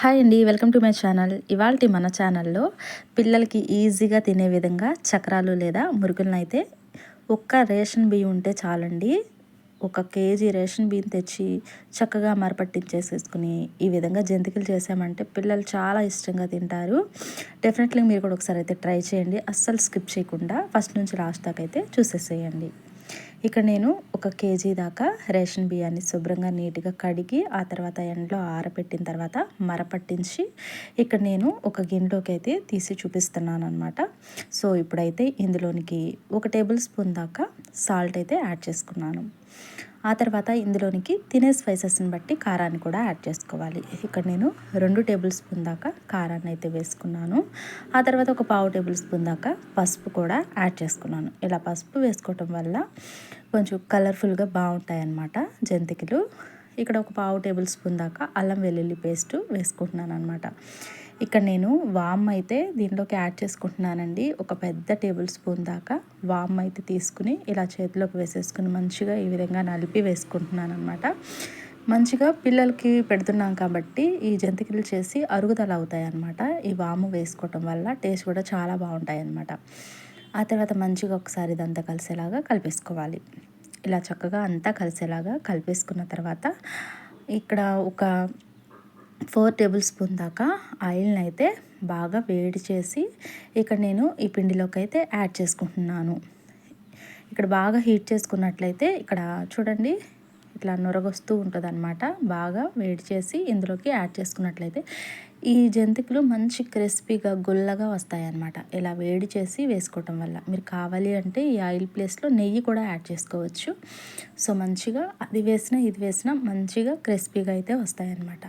Hi అండి, welcome to my channel. ఇవాల్టి మన ఛానల్లో పిల్లలకి ఈజీగా తినే విధంగా చక్రాలు లేదా మురుకులను అయితే ఒక్క రేషన్ బియ్యం ఉంటే చాలండి. 1 కేజీ రేషన్ బియ్యం తెచ్చి చక్కగా మరపట్టించేసేసుకుని ఈ విధంగా జంతికలు చేసామంటే పిల్లలు చాలా ఇష్టంగా తింటారు. డెఫినెట్లీ మీరు కూడా ఒకసారి అయితే ట్రై చేయండి. అస్సలు స్కిప్ చేయకుండా ఫస్ట్ నుంచి లాస్ట్ దాకా అయితే చూసేసేయండి. ఇక్కడ నేను 1 కేజీ దాకా రేషన్ బియ్యాన్ని శుభ్రంగా నీట్గా కడిగి ఆ తర్వాత ఎండలో ఆరబెట్టిన తర్వాత మరపట్టించి ఇక్కడ నేను ఒక గిన్నెలోకి అయితే తీసి చూపిస్తున్నాను అనమాట. సో ఇప్పుడైతే ఇందులోనికి 1 టేబుల్ స్పూన్ దాకా సాల్ట్ అయితే యాడ్ చేసుకున్నాను. ఆ తర్వాత ఇందులోనికి తినే స్పైసెస్ని బట్టి కారాన్ని కూడా యాడ్ చేసుకోవాలి. ఇక్కడ నేను 2 టేబుల్ స్పూన్ దాకా కారాన్ని అయితే వేసుకున్నాను. ఆ తర్వాత ఒక 1/2 టేబుల్ స్పూన్ దాకా పసుపు కూడా యాడ్ చేసుకున్నాను. ఇలా పసుపు వేసుకోవటం వల్ల కొంచెం కలర్ఫుల్గా బాగుంటాయి అన్నమాట జంతికలు. ఇక్కడ ఒక 1/2 టేబుల్ స్పూన్ దాకా అల్లం వెల్లుల్లి పేస్ట్ వేసుకుంటున్నాను అనమాట. ఇక్కడ నేను వామ్ అయితే దీంట్లోకి యాడ్ చేసుకుంటున్నానండి. ఒక పెద్ద టేబుల్ స్పూన్ దాకా వామ్ అయితే తీసుకుని ఇలా చేతిలోకి వేసేసుకుని మంచిగా ఈ విధంగా నలిపి వేసుకుంటున్నాను అనమాట. మంచిగా పిల్లలకి పెడుతున్నాం కాబట్టి ఈ జంతికలు చేసి అరుగుదల అవుతాయి అన్నమాట. ఈ వాము వేసుకోవటం వల్ల టేస్ట్ కూడా చాలా బాగుంటాయి అన్నమాట. ఆ తర్వాత మంచిగా ఒకసారి ఇదంతా కలిసేలాగా కలిపేసుకోవాలి. ఇలా చక్కగా అంతా కలిసేలాగా కలిపేసుకున్న తర్వాత ఇక్కడ ఒక 4 టేబుల్ స్పూన్ దాకా ఆయిల్ని అయితే బాగా వేడి చేసి ఇక్కడ నేను ఈ పిండిలోకి అయితే యాడ్ చేసుకుంటున్నాను. ఇక్కడ బాగా హీట్ చేసుకున్నట్లయితే ఇక్కడ చూడండి ఇట్లా నొరగొస్తూ ఉంటుంది అనమాట. బాగా వేడి చేసి ఇందులోకి యాడ్ చేసుకున్నట్లయితే ఈ జంతికలు మంచి క్రిస్పీగా గుల్లగా వస్తాయి అన్నమాట. ఇలా వేడి చేసి వేసుకోవటం వల్ల మీరు కావాలి అంటే ఈ ఆయిల్ ప్లేస్లో నెయ్యి కూడా యాడ్ చేసుకోవచ్చు. సో మంచిగా అది వేసినా ఇది వేసినా మంచిగా క్రిస్పీగా అయితే వస్తాయన్నమాట.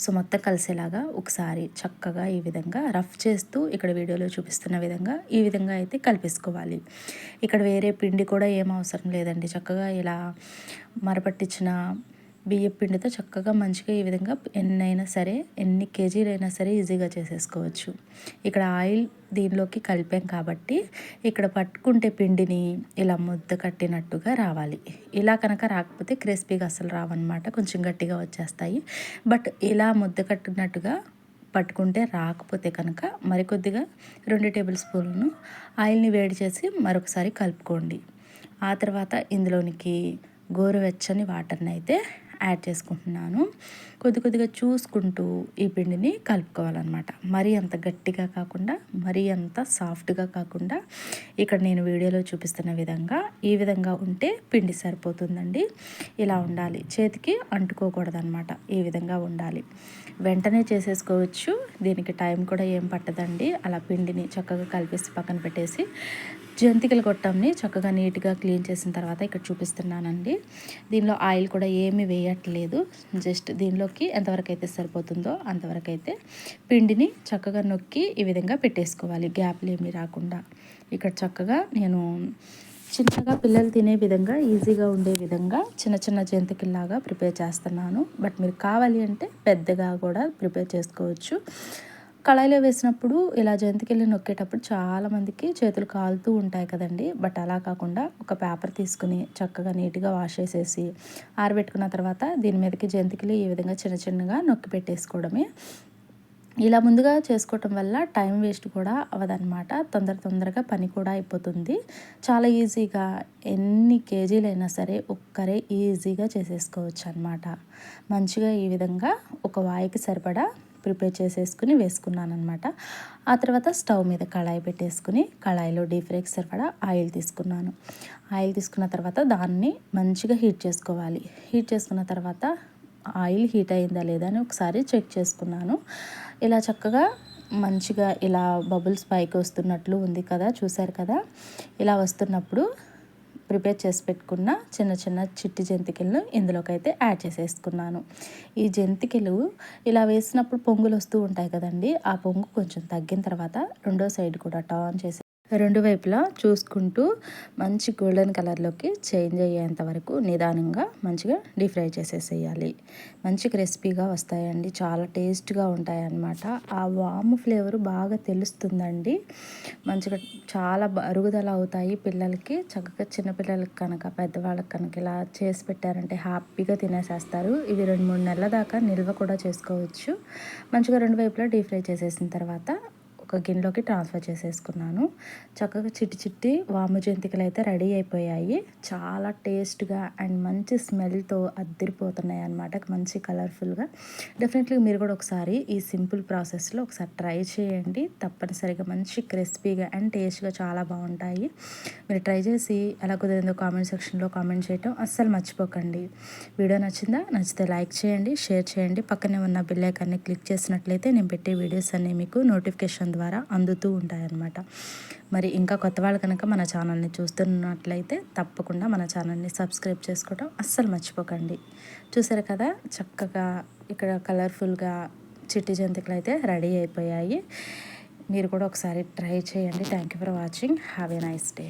సో మొత్తం కలిసేలాగా ఒకసారి చక్కగా ఈ విధంగా రఫ్ చేస్తూ ఇక్కడ వీడియోలో చూపిస్తున్న విధంగా ఈ విధంగా అయితే కలిపేసుకోవాలి. ఇక్కడ వేరే పిండి కూడా ఏం అవసరం లేదండి. చక్కగా ఇలా మరపట్టించిన బియ్యం పిండితో చక్కగా మంచిగా ఈ విధంగా ఎన్ని కేజీలైనా సరే ఈజీగా చేసేసుకోవచ్చు. ఇక్కడ ఆయిల్ దీనిలోకి కలిపాం కాబట్టి ఇక్కడ పట్టుకుంటే పిండిని ఇలా ముద్ద కట్టినట్టుగా రావాలి. ఇలా కనుక రాకపోతే క్రిస్పీగా అసలు రావన్నమాట, కొంచెం గట్టిగా వచ్చేస్తాయి. బట్ ఇలా ముద్ద కట్టినట్టుగా పట్టుకుంటే రాకపోతే కనుక మరికొద్దిగా 2 టేబుల్ స్పూన్లను ఆయిల్ని వేడి చేసి మరొకసారి కలుపుకోండి. ఆ తర్వాత ఇందులోనికి గోరువెచ్చని వాటర్ని అయితే యాడ్ చేసుకుంటున్నాను. కొద్దిగా చూసుకుంటూ ఈ పిండిని కలుపుకోవాలన్నమాట. మరీ అంత గట్టిగా కాకుండా మరీ అంత సాఫ్ట్గా కాకుండా ఇక్కడ నేను వీడియోలో చూపిస్తున్న విధంగా ఈ విధంగా ఉంటే పిండి సరిపోతుందండి. ఇలా ఉండాలి, చేతికి అంటుకోకూడదు అనమాట. ఈ విధంగా ఉండాలి. వెంటనే చేసేసుకోవచ్చు, దీనికి టైం కూడా ఏం పట్టదండి. అలా పిండిని చక్కగా కలిపేసి పక్కన పెట్టేసి జంతికల గొట్టంని చక్కగా నీట్గా క్లీన్ చేసిన తర్వాత ఇక్కడ చూపిస్తున్నానండి. దీనిలో ఆయిల్ కూడా ఏమీ వేయట్లేదు. జస్ట్ దీనిలోకి ఎంతవరకు అయితే సరిపోతుందో అంతవరకు అయితే పిండిని చక్కగా నొక్కి ఈ విధంగా పెట్టేసుకోవాలి, గ్యాప్లు ఏమీ రాకుండా. ఇక్కడ చక్కగా నేను చిన్నగా పిల్లలు తినే విధంగా ఈజీగా ఉండే విధంగా చిన్న జంతికల్లాగా ప్రిపేర్ చేస్తున్నాను. బట్ మీరు కావాలి అంటే పెద్దగా కూడా ప్రిపేర్ చేసుకోవచ్చు. కళాయిలో వేసినప్పుడు ఇలా జంతికల్ని నొక్కేటప్పుడు చాలామందికి చేతులు కాలుతూ ఉంటాయి కదండి. బట్ అలా కాకుండా ఒక పేపర్ తీసుకుని చక్కగా నీట్గా వాష్ చేసేసి ఆరబెట్టుకున్న తర్వాత దీని మీదకి జంతికలు ఈ విధంగా చిన్నగా నొక్కి పెట్టేసుకోవడమే. ఇలా ముందుగా చేసుకోవటం వల్ల టైం వేస్ట్ కూడా అవ్వదన్నమాట. తొందరగా పని కూడా అయిపోతుంది. చాలా ఈజీగా ఎన్ని కేజీలైనా సరే ఒక్కరే ఈజీగా చేసేసుకోవచ్చు అన్నమాట. మంచిగా ఈ విధంగా ఒక వాయికి సరిపడా ప్రిపేర్ చేసేసుకుని వేసుకున్నాను అనమాట. ఆ తర్వాత స్టవ్ మీద కళాయి పెట్టేసుకుని కళాయిలో డీప్ ఫ్రైకి సరిపడా ఆయిల్ తీసుకున్నాను. ఆయిల్ తీసుకున్న తర్వాత దాన్ని మంచిగా హీట్ చేసుకోవాలి. హీట్ చేసుకున్న తర్వాత ఆయిల్ హీట్ అయిందా లేదా అని ఒకసారి చెక్ చేసుకున్నాను. ఇలా చక్కగా మంచిగా ఇలా బబుల్స్ పైకి వస్తున్నట్లు ఉంది కదా, చూసారు కదా. ఇలా వస్తున్నప్పుడు ప్రిపేర్ చేసి పెట్టుకున్న చిన్న చిట్టి జంతికలను ఇందులోకి అయితే యాడ్ చేసేసుకున్నాను. ఈ జంతికలు ఇలా వేసినప్పుడు పొంగులు వస్తూ ఉంటాయి కదండి. ఆ పొంగు కొంచెం తగ్గిన తర్వాత రెండో సైడ్ కూడా టర్న్ చేసి రెండు వైపులా చూసుకుంటూ మంచి గోల్డెన్ కలర్లోకి చేంజ్ అయ్యేంత వరకు నిదానంగా మంచిగా డీప్ ఫ్రై చేసేసేయాలి. మంచి క్రిస్పీగా వస్తాయండి, చాలా టేస్ట్గా ఉంటాయన్నమాట. ఆ వాము ఫ్లేవర్ బాగా తెలుస్తుందండి. మంచిగా చాలా అరుగుదల అవుతాయి పిల్లలకి. చక్కగా చిన్నపిల్లలకి కనుక పెద్దవాళ్ళకి కనుక ఇలా చేసి పెట్టారంటే హ్యాపీగా తినేసేస్తారు. ఇవి 2-3 నెలల దాకా నిల్వ కూడా చేసుకోవచ్చు. మంచిగా రెండు వైపులా డీప్ ఫ్రై చేసేసిన తర్వాత ఒక గిన్నెలోకి ట్రాన్స్ఫర్ చేసేసుకున్నాను. చక్కగా చిట్టి చిట్టి వాము జంతికలు అయితే రెడీ అయిపోయాయి. చాలా టేస్ట్గా అండ్ మంచి స్మెల్తో అద్దిరిపోతున్నాయి అన్నమాట, మంచి కలర్ఫుల్గా. డెఫినెట్లీ మీరు కూడా ఒకసారి ఈ సింపుల్ ప్రాసెస్లో ఒకసారి ట్రై చేయండి. తప్పనిసరిగా మంచి క్రిస్పీగా అండ్ టేస్ట్గా చాలా బాగుంటాయి. మీరు ట్రై చేసి ఎలా కుదిరిందో కామెంట్ సెక్షన్లో కామెంట్ చేయటం అస్సలు మర్చిపోకండి. వీడియో నచ్చిందా? నచ్చితే లైక్ చేయండి, షేర్ చేయండి. పక్కనే ఉన్న బెల్ ఐకాన్ని క్లిక్ చేసినట్లయితే నేను పెట్టే వీడియోస్ అన్నీ మీకు నోటిఫికేషన్ ద్వారా అందుతూ ఉంటాయన్నమాట. మరి ఇంకా కొత్త వాళ్ళు కనుక మన ఛానల్ని చూస్తున్నట్లయితే తప్పకుండా మన ఛానల్ని సబ్స్క్రైబ్ చేసుకోవడం అస్సలు మర్చిపోకండి. చూసారు కదా, చక్కగా ఇక్కడ కలర్ఫుల్గా చిట్టి జంతికలు అయితే రెడీ అయిపోయాయి. మీరు కూడా ఒకసారి ట్రై చేయండి. Thank you for watching. Have a nice day.